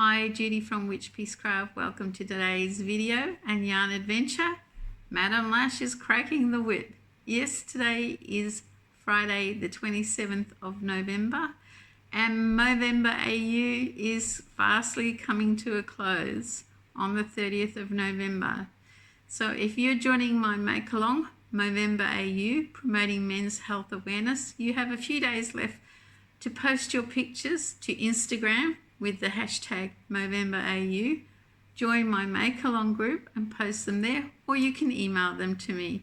Hi, Judy from Witchpeace Craft. Welcome to today's video and yarn adventure. Madam Lash is cracking the whip. Yes, today is Friday the 27th of November and Mauvember AU is fastly coming to a close on the 30th of November. So if you're joining my make along, Mauvember AU, promoting men's health awareness, you have a few days left to post your pictures to Instagram with the hashtag MovemberAU, join my make along group and post them there, or you can email them to me.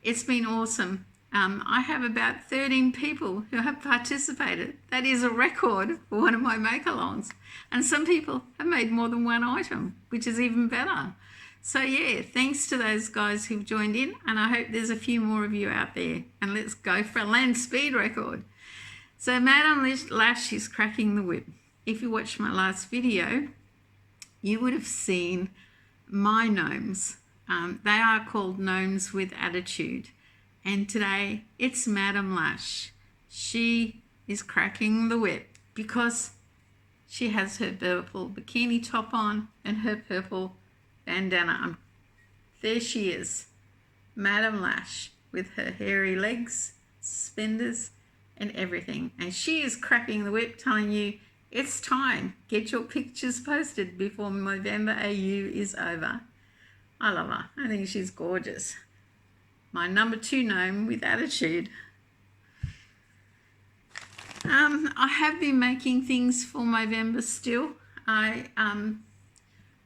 It's been awesome. I have about 13 people who have participated. That is a record for one of my make alongs. And some people have made more than one item, which is even better. So yeah, thanks to those guys who've joined in, and I hope there's a few more of you out there. And let's go for a land speed record. So Madam Lash is cracking the whip. If you watched my last video, you would have seen my gnomes. They are called gnomes with attitude. And today it's Madam Lash. She is cracking the whip because she has her purple bikini top on and her purple bandana on. There she is, Madam Lash, with her hairy legs, suspenders and everything. And she is cracking the whip, telling you it's time. Get your pictures posted before Mauvember AU is over. I love her. I think she's gorgeous. My number 2 gnome with attitude. I have been making things for Mauvember still. I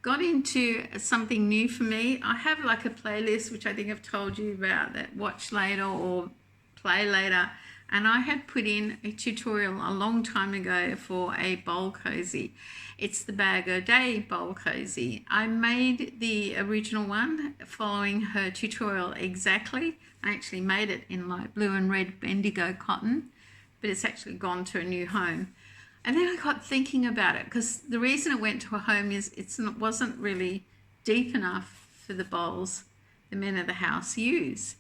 got into something new for me. I have like a playlist, which I think I've told you about, that watch later or play later. And I had put in a tutorial a long time ago for a bowl cozy. It's the Bag O' Day bowl cozy. I made the original one following her tutorial exactly. I actually made it in like blue and red bendigo cotton, but it's actually gone to a new home. And then I got thinking about it, because the reason it went to a home is it wasn't really deep enough for the bowls the men of the house use.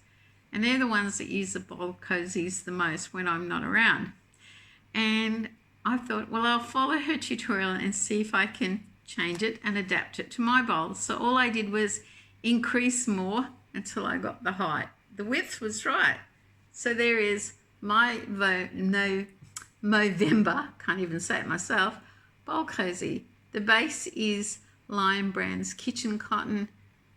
And they're the ones that use the bowl cozies the most when I'm not around. And I thought, well, I'll follow her tutorial and see if I can change it and adapt it to my bowls. So all I did was increase more until I got the height. The width was right. So there is my Mauvember, can't even say it myself, bowl cozy. The base is Lion Brand's kitchen cotton.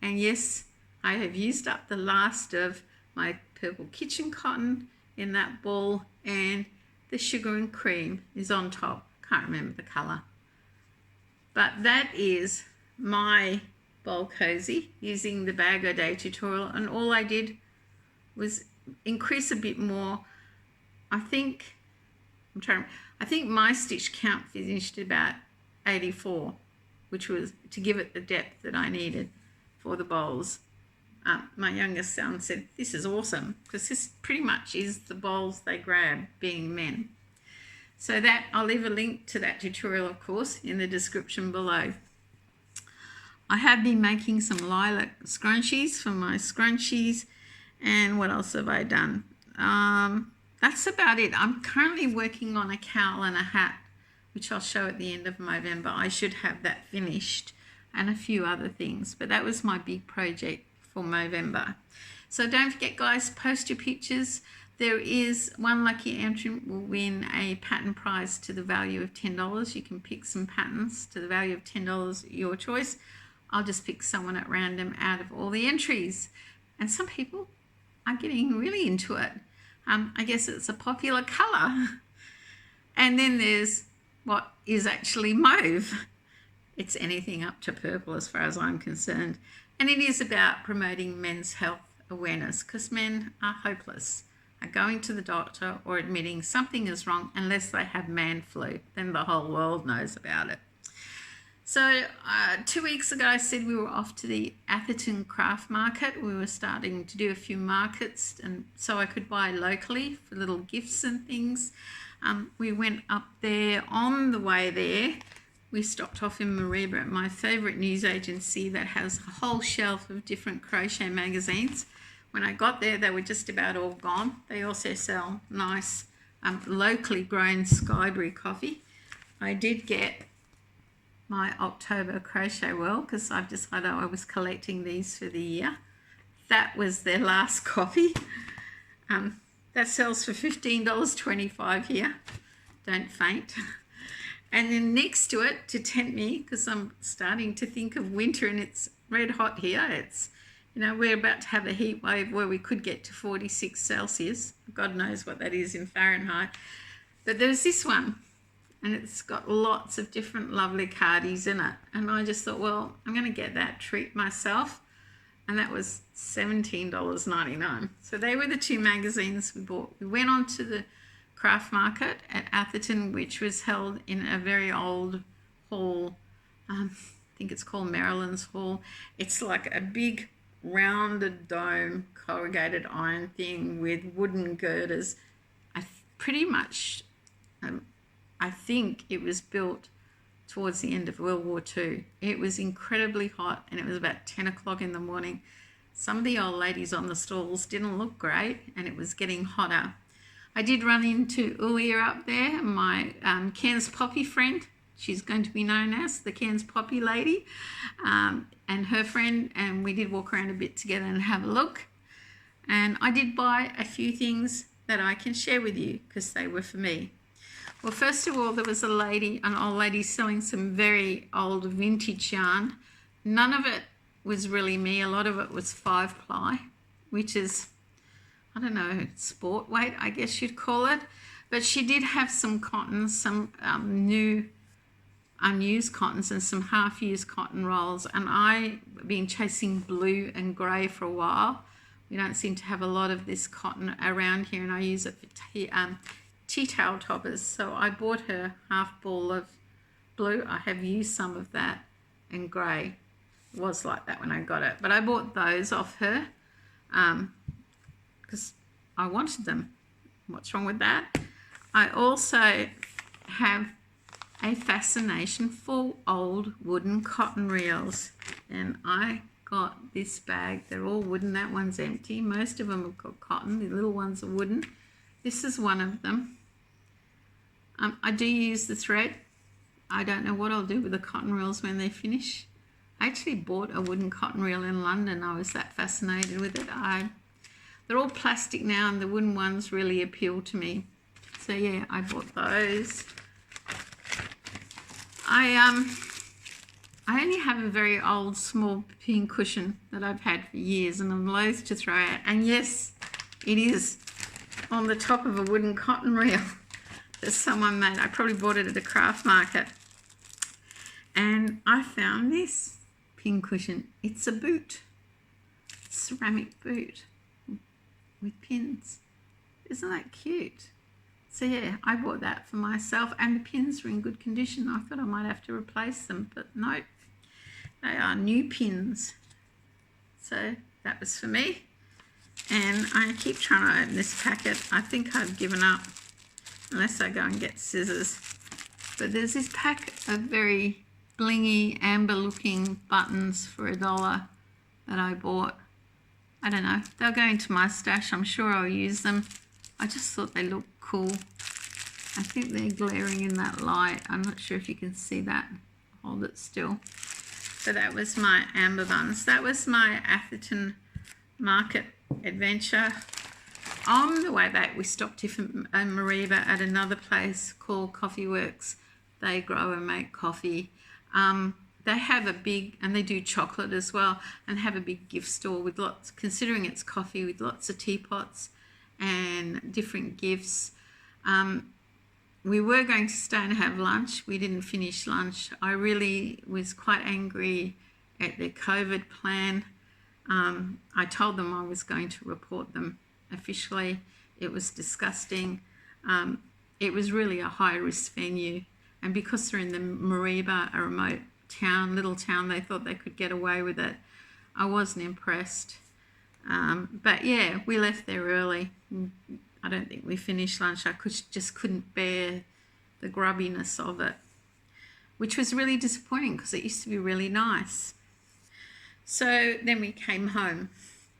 And yes, I have used up the last of my purple kitchen cotton in that ball, and the sugar and cream is on top. Can't remember the colour. But that is my bowl cozy using the Bag O' Day tutorial, and all I did was increase a bit more. I think my stitch count finished about 84, which was to give it the depth that I needed for the bowls. My youngest son said, this is awesome, because this pretty much is the bowls they grab, being men. So that, I'll leave a link to that tutorial, of course, in the description below. I have been making some lilac scrunchies for my scrunchies, and what else have I done? That's about it. I'm currently working on a cowl and a hat, which I'll show at the end of Mauvember. I should have that finished, and a few other things, but that was my big project for Mauvember. So don't forget, guys, post your pictures. There is one lucky entrant will win a pattern prize to the value of $10. You can pick some patterns to the value of $10, your choice. I'll just pick someone at random out of all the entries, and some people are getting really into it. I guess it's a popular color. And then there's what is actually mauve. It's anything up to purple as far as I'm concerned. And it is about promoting men's health awareness, because men are hopeless, are going to the doctor or admitting something is wrong unless they have man flu. Then the whole world knows about it. So 2 weeks ago, I said we were off to the Atherton craft market. We were starting to do a few markets, and so I could buy locally for little gifts and things. We went up there. On the way there, we stopped off in Mauvember, my favourite news agency that has a whole shelf of different crochet magazines. When I got there, they were just about all gone. They also sell nice locally grown Skyberry coffee. I did get my October crochet wheel because I've decided I was collecting these for the year. That was their last copy. That sells for $15.25 here. Don't faint. And then next to it, to tempt me, because I'm starting to think of winter and it's red hot here. It's, you know, we're about to have a heat wave where we could get to 46 Celsius. God knows what that is in Fahrenheit. But there's this one, and it's got lots of different lovely cardies in it. And I just thought, well, I'm going to get that treat myself. And that was $17.99. So they were the two magazines we bought. We went on to the craft market at Atherton, which was held in a very old hall. I think it's called Maryland's Hall. It's like a big rounded dome corrugated iron thing with wooden girders. I think it was built towards the end of World War II. It was incredibly hot and it was about 10 o'clock in the morning. Some of the old ladies on the stalls didn't look great and it was getting hotter. I did run into Ulia up there, my Cairns Poppy friend. She's going to be known as the Cairns Poppy lady, and her friend, and we did walk around a bit together and have a look. And I did buy a few things that I can share with you because they were for me. Well, first of all, there was an old lady selling some very old vintage yarn. None of it was really me. A lot of it was 5-ply, which is, I don't know, sport weight, I guess you'd call it. But she did have some cottons, some new unused cottons and some half-used cotton rolls. And I've been chasing blue and grey for a while. We don't seem to have a lot of this cotton around here, and I use it for tea-towel toppers. So I bought her half ball of blue. I have used some of that, and grey. It was like that when I got it. But I bought those off her because I wanted them. What's wrong with that? I also have a fascination for old wooden cotton reels, and I got this bag. They're all wooden. That one's empty. Most of them have got cotton. The little ones are wooden. This is one of them. I do use the thread. I don't know what I'll do with the cotton reels when they finish. I actually bought a wooden cotton reel in London. I was that fascinated with it. They're all plastic now, and the wooden ones really appeal to me. So yeah, I bought those. I only have a very old small pin cushion that I've had for years and I'm loath to throw out. And yes, it is on the top of a wooden cotton reel that someone made. I probably bought it at a craft market. And I found this pin cushion. It's a boot, ceramic boot with pins. Isn't that cute? So yeah, I bought that for myself, and the pins are in good condition. I thought I might have to replace them, but no, they are new pins. So that was for me. And I keep trying to open this packet. I think I've given up unless I go and get scissors. But there's this pack of very blingy, amber looking buttons for $1 that I bought. I don't know, they'll go into my stash. I'm sure I'll use them. I just thought they looked cool. I think they're glaring in that light. I'm not sure if you can see that. Hold it still. So that was my amber buns. That was my Atherton market adventure. On the way back, we stopped in Mauvember at another place called Coffee Works. They grow and make coffee. They have a big, and they do chocolate as well, and have a big gift store with lots, considering it's coffee, with lots of teapots and different gifts. We were going to stay and have lunch. We didn't finish lunch. I really was quite angry at the COVID plan. I told them I was going to report them officially. It was disgusting. It was really a high-risk venue. And because they're in the Mauvember, a remote town, little town, they thought they could get away with it. I wasn't impressed. But yeah, we left there early. I don't think we finished lunch. I just couldn't bear the grubbiness of it, which was really disappointing because it used to be really nice. So then we came home.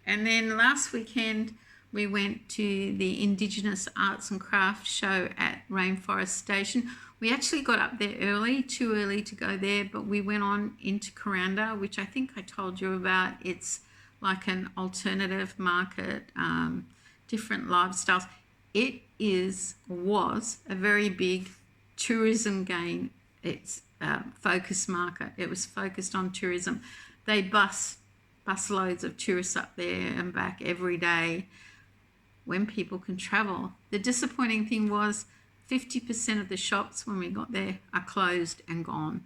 And then last weekend we went to the Indigenous Arts and Crafts show at Rainforest Station. We actually got up there early, too early to go there, but we went on into Kuranda, which I think I told you about. It's like an alternative market, different lifestyles. It was a very big tourism gain. It's focus market. It was focused on tourism. They bus loads of tourists up there and back every day when people can travel. The disappointing thing was 50% of the shops when we got there are closed and gone.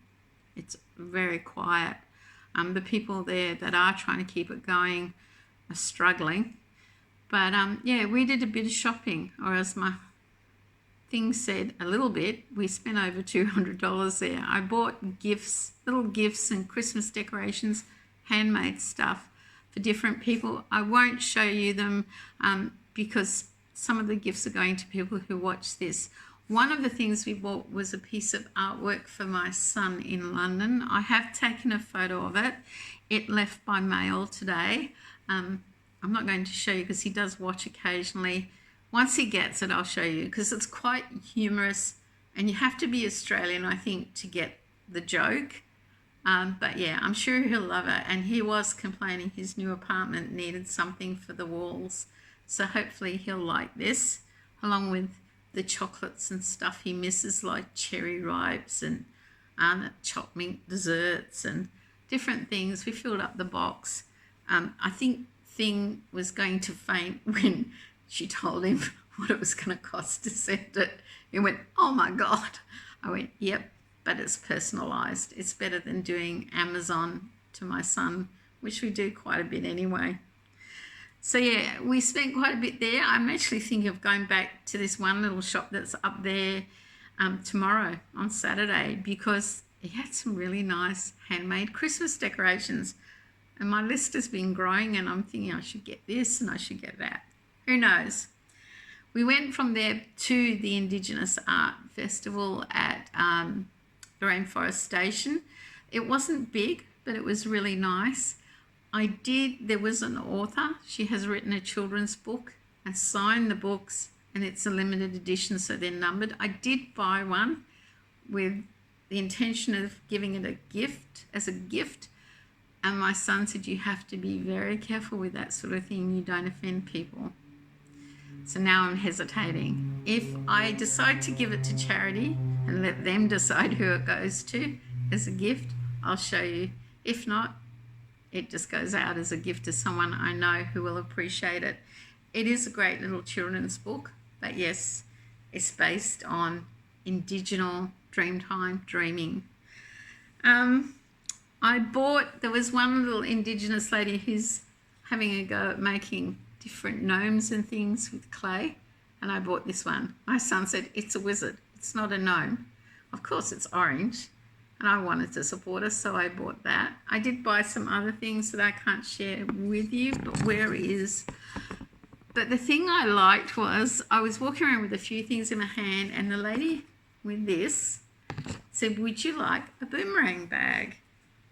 It's very quiet. The people there that are trying to keep it going are struggling. But yeah, we did a bit of shopping, or as my thing said, a little bit. We spent over $200 there. I bought gifts, little gifts and Christmas decorations, handmade stuff for different people. I won't show you them because some of the gifts are going to people who watch this. One of the things we bought was a piece of artwork for my son in London. I have taken a photo of it. It left by mail today. I'm not going to show you because he does watch occasionally. Once he gets it, I'll show you because it's quite humorous and you have to be Australian, I think, to get the joke. But yeah, I'm sure he'll love it. And he was complaining his new apartment needed something for the walls. So hopefully he'll like this, along with the chocolates and stuff he misses, like cherry ripes and chopped mint desserts and different things. We filled up the box. I think Thing was going to faint when she told him what it was going to cost to send it. He went, "Oh my God." I went, "Yep, but it's personalised. It's better than doing Amazon to my son," which we do quite a bit anyway. So yeah, we spent quite a bit there. I'm actually thinking of going back to this one little shop that's up there tomorrow on Saturday because it had some really nice handmade Christmas decorations. And my list has been growing and I'm thinking I should get this and I should get that. Who knows? We went from there to the Indigenous Art Festival at the Rainforest Station. It wasn't big, but it was really nice. There was an author. She has written a children's book and signed the books, and it's a limited edition, so they're numbered. I did buy one with the intention of giving it as a gift. And my son said, "You have to be very careful with that sort of thing. You don't offend people." So now I'm hesitating. If I decide to give it to charity and let them decide who it goes to as a gift, I'll show you. If not, it just goes out as a gift to someone I know who will appreciate it. It is a great little children's book, but yes, it's based on Indigenous Dreamtime dreaming. There was one little Indigenous lady who's having a go at making different gnomes and things with clay, and I bought this one. My son said, "It's a wizard, it's not a gnome." Of course it's orange, and I wanted to support us, so I bought that. I did buy some other things that I can't share with you, but the thing I liked was I was walking around with a few things in my hand, and the lady with this said, "Would you like a boomerang bag?"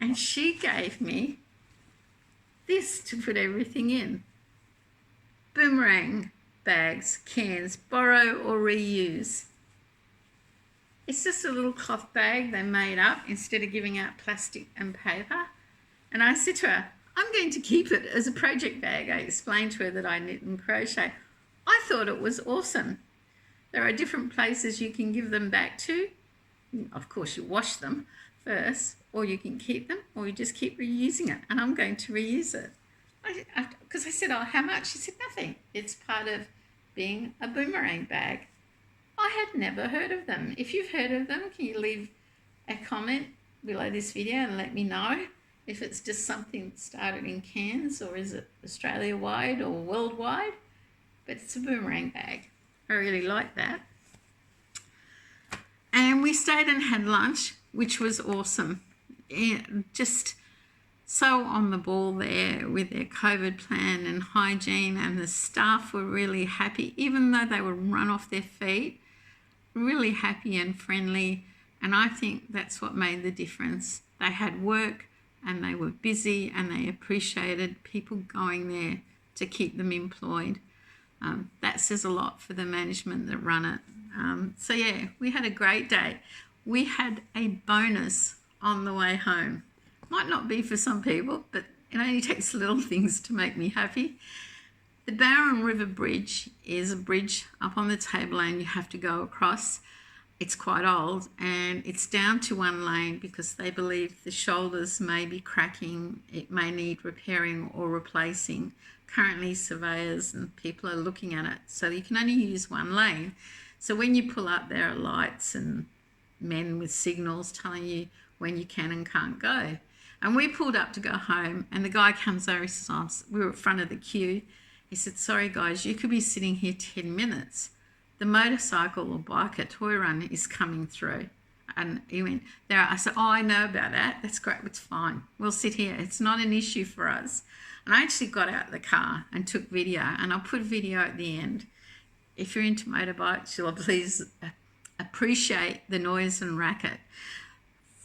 And she gave me this to put everything in. Boomerang bags, Cairns, borrow or reuse. It's just a little cloth bag they made up instead of giving out plastic and paper. And I said to her, "I'm going to keep it as a project bag." I explained to her that I knit and crochet. I thought it was awesome. There are different places you can give them back to. Of course, you wash them first, or you can keep them, or you just keep reusing it. And I'm going to reuse it. Because I said, "Oh, how much?" She said, "Nothing. It's part of being a boomerang bag." I had never heard of them. If you've heard of them, can you leave a comment below this video and let me know if it's just something that started in Cairns, or is it Australia-wide or worldwide? But it's a boomerang bag. I really like that. And we stayed and had lunch, which was awesome. Just so on the ball there with their COVID plan and hygiene, and the staff were really happy, even though they were run off their feet, really happy and friendly. And I think that's what made the difference. They had work and they were busy, and they appreciated people going there to keep them employed. That says a lot for the management that run it. So yeah, we had a great day. We had a bonus on the way home. Might not be for some people, but it only takes little things to make me happy. The Barron River Bridge is a bridge up on the tableland you have to go across. It's quite old and it's down to one lane because they believe the shoulders may be cracking, it may need repairing or replacing. Currently surveyors and people are looking at it, so you can only use one lane. So when you pull up, there are lights and men with signals telling you when you can and can't go. And we pulled up to go home and the guy comes over, he says, we were at front of the queue. He said, sorry guys, you could be sitting here 10 minutes. The motorcycle or biker toy run is coming through. And he went, there. I said, oh, I know about that. That's great. It's fine. We'll sit here. It's not an issue for us. And I actually got out of the car and took video. And I'll put video at the end. If you're into motorbikes, you'll please appreciate the noise and racket.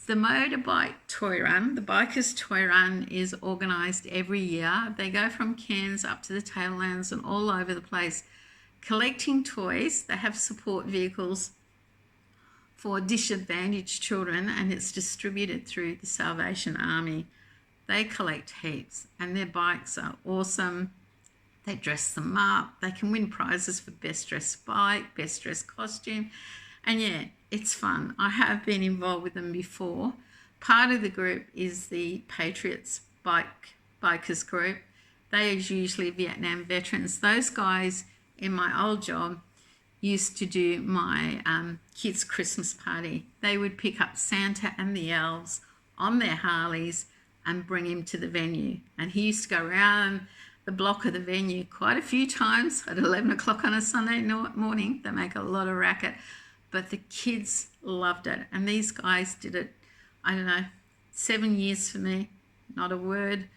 The Motorbike Toy Run, the Bikers Toy Run, is organised every year. They go from Cairns up to the tablelands and all over the place, collecting toys. They have support vehicles for disadvantaged children and it's distributed through the Salvation Army. They collect heaps and their bikes are awesome. They dress them up. They can win prizes for best dressed bike, best dressed costume. And yeah, it's fun. I have been involved with them before. Part of the group is the Patriots Bikers group. They are usually Vietnam veterans. Those guys in my old job used to do my kids' Christmas party. They would pick up Santa and the elves on their Harleys and bring him to the venue. And he used to go around the block of the venue quite a few times at 11 o'clock on a Sunday morning. They make a lot of racket, but the kids loved it. And these guys did it, 7 years for me, not a word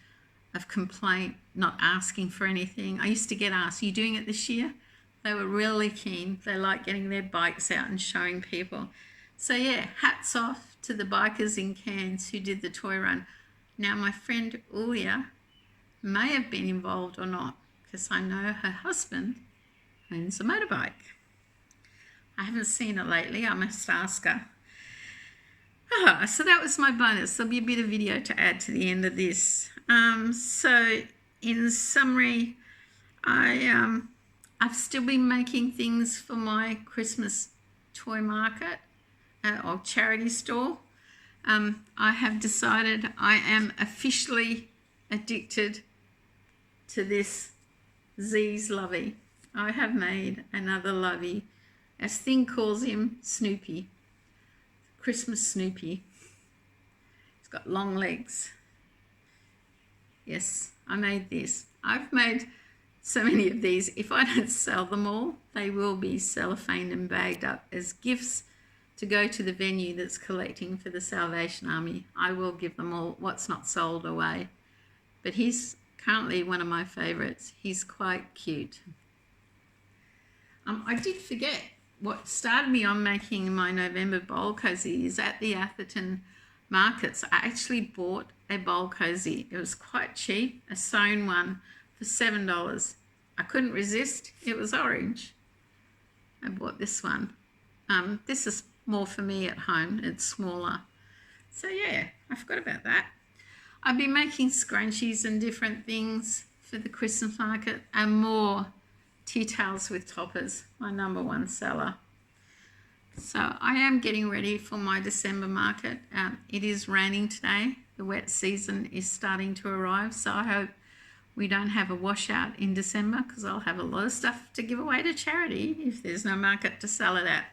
of complaint, not asking for anything. I used to get asked, are you doing it this year? They were really keen. They like getting their bikes out and showing people. So yeah, hats off to the bikers in Cairns who did the toy run. Now my friend Ulia may have been involved or not because I know her husband owns a motorbike. I haven't seen her lately. I must ask her. So that was my bonus. There'll be a bit of video to add to the end of this. So in summary, I've still been making things for my Christmas toy market or charity store. I have decided I am officially addicted to this Z's Lovey. I have made another Lovey. As Thing calls him, Snoopy. Christmas Snoopy. He's got long legs. Yes, I made this. I've made so many of these. If I don't sell them all, they will be cellophaned and bagged up as gifts to go to the venue that's collecting for the Salvation Army. I will give them all what's not sold away. But he's currently one of my favourites. He's quite cute. I did forget what started me on making my November bowl cozy is at the Atherton markets. I actually bought a bowl cozy. It was quite cheap, a sewn one for $7. I couldn't resist. It was orange. I bought this one. This is more for me at home. It's smaller. So yeah, I forgot about that. I've been making scrunchies and different things for the Christmas market and more tea towels with toppers, my #1 seller. So I am getting ready for my December market. It is raining today. The wet season is starting to arrive, so I hope we don't have a washout in December because I'll have a lot of stuff to give away to charity if there's no market to sell it at.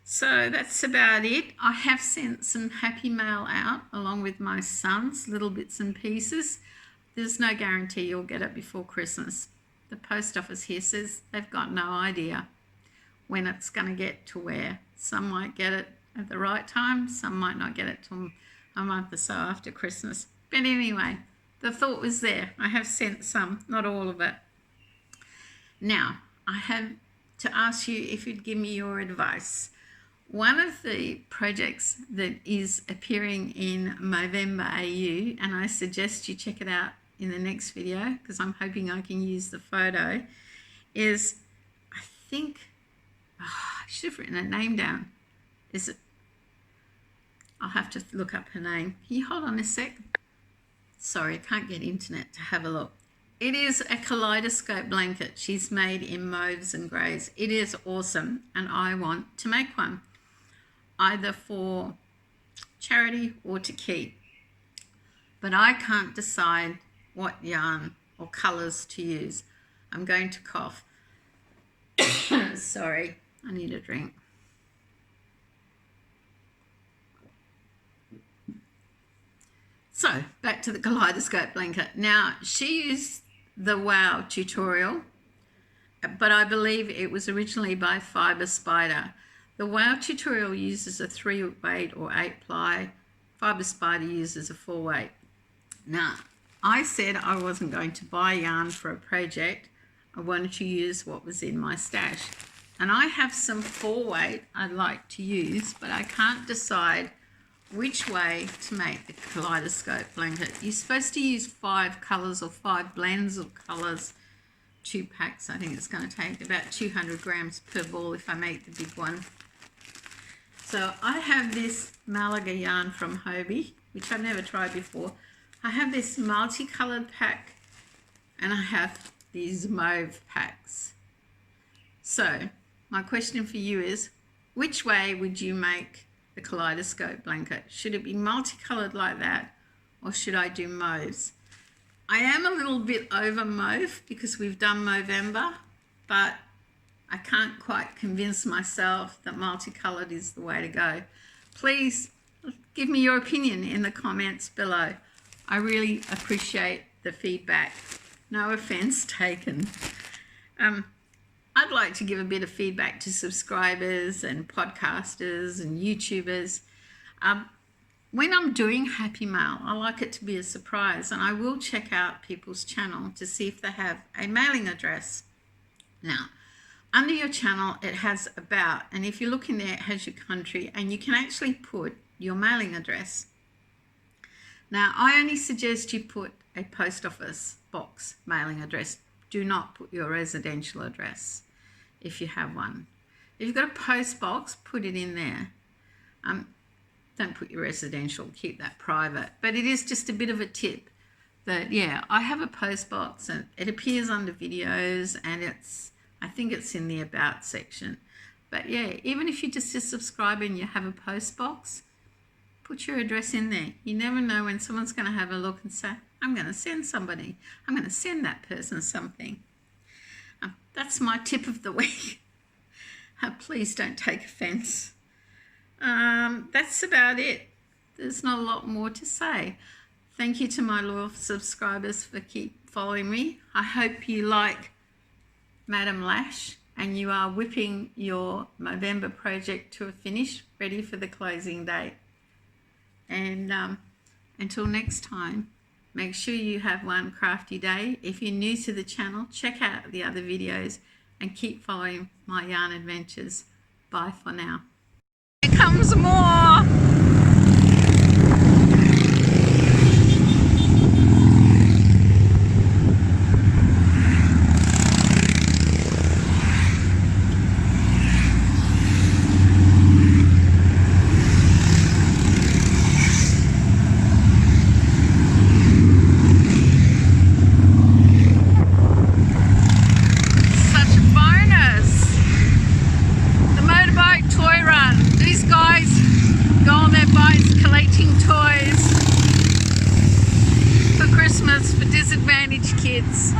So that's about it. I have sent some happy mail out along with my son's little bits and pieces. There's no guarantee you'll get it before Christmas. The post office here says they've got no idea when it's going to get to where. Some might get it at the right time, some might not get it till a month or so after Christmas. But anyway, the thought was there. I have sent some, not all of it. Now, I have to ask you if you'd give me your advice. One of the projects that is appearing in Mauvember AU, and I suggest you check it out in the next video because I'm hoping I can use the photo, is, I think, I should have written her name down. Is it? I'll have to look up her name. Can you hold on a sec? Sorry, I can't get internet to have a look. It is a Kaleidoscope blanket. She's made in mauves and greys. It is awesome, and I want to make one, either for charity or to keep. But I can't decide what yarn or colours to use. I'm going to cough. Sorry, I need a drink. So, back to the Kaleidoscope blanket. Now, she used the WOW tutorial, but I believe it was originally by Fibre Spider. The WOW tutorial uses a 3-weight or 8-ply. Fibre Spider uses a 4-weight. Now, I said I wasn't going to buy yarn for a project. I wanted to use what was in my stash. And I have some 4-weight I'd like to use, but I can't decide which way to make the Kaleidoscope blanket. You're supposed to use 5 colours or 5 blends of colours, 2 packs. I think it's going to take about 200 grams per ball if I make the big one. So I have this Malaga yarn from Hobie, which I've never tried before. I have this multicoloured pack, and I have these mauve packs. So my question for you is, which way would you make the Kaleidoscope blanket? Should it be multicoloured like that, or should I do mauves? I am a little bit over mauve because we've done Mauvember, but I can't quite convince myself that multicoloured is the way to go. Please give me your opinion in the comments below. I really appreciate the feedback. No offence taken. I'd like to give a bit of feedback to subscribers and podcasters and YouTubers. When I'm doing Happy Mail, I like it to be a surprise, and I will check out people's channel to see if they have a mailing address. Now, under your channel, it has about, and if you look in there, it has your country, and you can actually put your mailing address. Now, I only suggest you put a post office box mailing address. Do not put your residential address if you have one. If you've got a post box, put it in there. Don't put your residential, keep that private. But it is just a bit of a tip that, yeah, I have a post box and it appears under videos, and I think it's in the about section. But yeah, even if you're just a subscriber and you have a post box, put your address in there. You never know when someone's going to have a look and say, I'm going to send somebody. I'm going to send that person something. That's my tip of the week. Please don't take offence. That's about it. There's not a lot more to say. Thank you to my loyal subscribers for keep following me. I hope you like Madam Lash and you are whipping your Mauvember project to a finish, ready for the closing date. And until next time, make sure you have one crafty day. If you're new to the channel, check out the other videos and keep following my yarn adventures. Bye for now. Here comes more. Toys for disadvantaged kids.